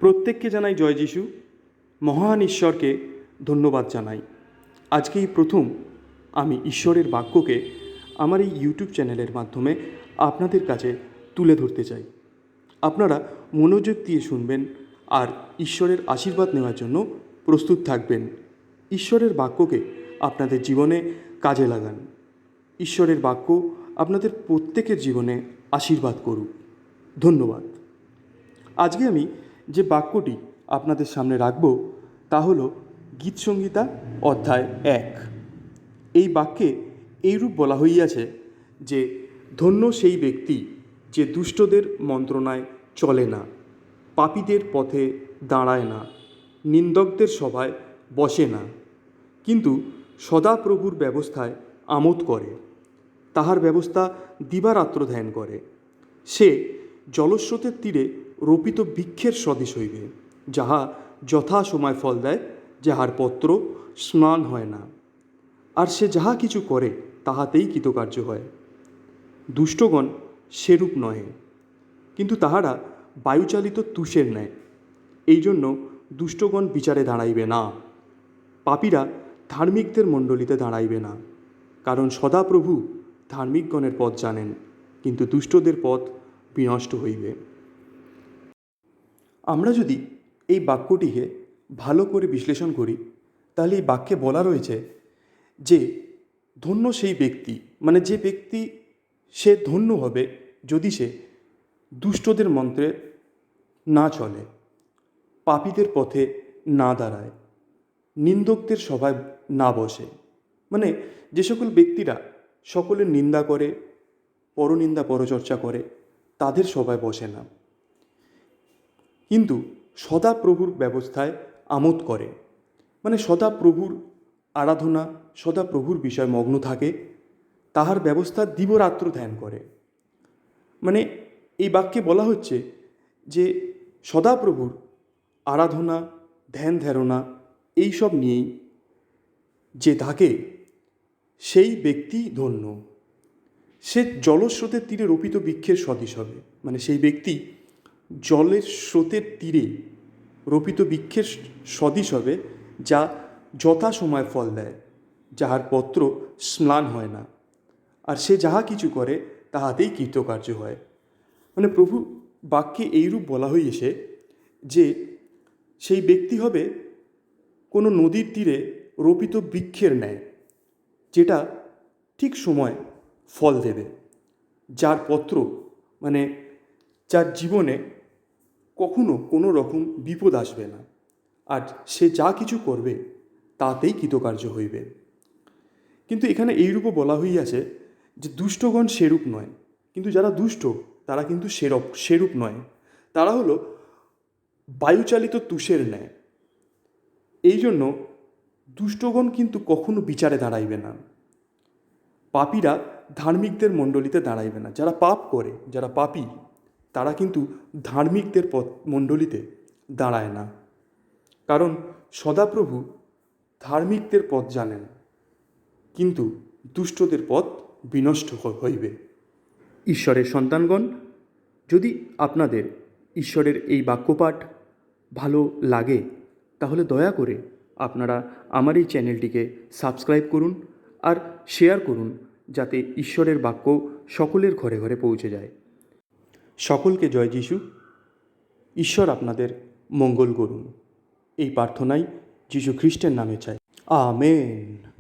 প্রত্যেককে জানাই জয় যিশু। মহান ঈশ্বরকে ধন্যবাদ জানাই। আজকেই প্রথম আমি ঈশ্বরের বাক্যকে আমার এই ইউটিউব চ্যানেলের মাধ্যমে আপনাদের কাছে তুলে ধরতে চাই। আপনারা মনোযোগ দিয়ে শুনবেন আর ঈশ্বরের আশীর্বাদ নেওয়ার জন্য প্রস্তুত থাকবেন। ঈশ্বরের বাক্যকে আপনাদের জীবনে কাজে লাগান। ঈশ্বরের বাক্য আপনাদের প্রত্যেকের জীবনে আশীর্বাদ করুক। ধন্যবাদ। আজকে আমি যে বাক্যটি আপনাদের সামনে রাখব তা হল গীতসংহিতা অধ্যায় 1। এই বাক্যে এইরূপ বলা হইয়াছে যে ধন্য সেই ব্যক্তি যে দুষ্টদের মন্ত্রণায় চলে না, পাপীদের পথে দাঁড়ায় না, নিন্দকদের সভায় বসে না, কিন্তু সদাপ্রভুর ব্যবস্থায় আমোদ করে, তাহার ব্যবস্থা দিবারাত্র ধ্যান করে। সে জলস্রোতের তীরে রোপিত বৃক্ষের সদৃশ হইবে, যাহা যথা সময় ফল দেয়, যাহার পত্র স্নান হয় না, আর সে যাহা কিছু করে তাহাতেই কৃতকার্য হয়। দুষ্টগণ সেরূপ নহে, কিন্তু তাহারা বায়ুচালিত তুষের ন্যায়। এই জন্য দুষ্টগণ বিচারে দাঁড়াইবে না, পাপীরা ধার্মিকদের মণ্ডলীতে দাঁড়াইবে না। কারণ সদাপ্রভু ধার্মিকগণের পথ জানেন, কিন্তু দুষ্টদের পথ বিনষ্ট হইবে। আমরা যদি এই বাক্যটিকে ভালো করে বিশ্লেষণ করি, তাহলে এই বাক্যে বলা রয়েছে যে ধন্য সেই ব্যক্তি, মানে যে ব্যক্তি সে ধন্য হবে যদি সে দুষ্টদের মন্ত্রে না চলে, পাপীদের পথে না দাঁড়ায়, নিন্দকদের সভায় না বসে। মানে যে সকল ব্যক্তিরা সকলের নিন্দা করে, পরনিন্দা পরচর্চা করে, তাদের সভায় বসে না, কিন্তু সদাপ্রভুর ব্যবস্থায় আমোদ করে। মানে সদাপ্রভুর আরাধনা, সদাপ্রভুর বিষয় মগ্ন থাকে, তাহার ব্যবস্থা দিবরাত্র ধ্যান করে। মানে এই বাক্যে বলা হচ্ছে যে সদাপ্রভুর আরাধনা, ধ্যান ধারণা এইসব নিয়েই যে থাকে সেই ব্যক্তি ধন্য। সে জলস্রোতের তীরে রোপিত বৃক্ষের সদৃশ হবে। মানে সেই ব্যক্তি জলের স্রোতের তীরে রোপিত বৃক্ষের সদৃশ হবে, যা যথা সময় ফল দেয়, যাহার পত্র স্নান হয় না, আর সে যাহা কিছু করে তাহাতেই কৃতকার্য হয়। মানে প্রভু বাক্যে এইরূপ বলা হইয়েছে যে সেই ব্যক্তি হবে কোনো নদীর তীরে রোপিত বৃক্ষের ন্যায়, যেটা ঠিক সময় ফল দেবে, যার পত্র, মানে যার জীবনে কখনো কোনো রকম বিপদ আসবে না, আর সে যা কিছু করবে তাতেই কৃতকার্য হইবে। কিন্তু এখানে এইরূপও বলা হইয়াছে যে দুষ্টগণ সেরূপ নয়, কিন্তু যারা দুষ্ট তারা কিন্তু সেরূপ নয়, তারা হলো বায়ুচালিত তুষের ন্যায়। এই জন্য দুষ্টগণ কিন্তু কখনো বিচারে দাঁড়াইবে না, পাপীরা ধার্মিকদের মণ্ডলীতে দাঁড়াইবে না। যারা পাপ করে, যারা পাপী, তারা কিন্তু ধার্মিকদের মণ্ডলীতে দাঁড়ায় না। কারণ সদাপ্রভু ধার্মিকদের পথ জানেন, কিন্তু দুষ্টদের পথ বিনষ্ট হইবে। ঈশ্বরের সন্তানগণ, যদি আপনাদের ঈশ্বরের এই বাক্যপাঠ ভালো লাগে, তাহলে দয়া করে আপনারা আমার এই চ্যানেলটিকে সাবস্ক্রাইব করুন আর শেয়ার করুন, যাতে ঈশ্বরের বাক্য সকলের ঘরে ঘরে পৌঁছে যায়। সকলকে জয় যিশু। ঈশ্বর আপনাদের মঙ্গল করুন, এই প্রার্থনাই যিশু খ্রিস্টের নামে চাই। আমেন।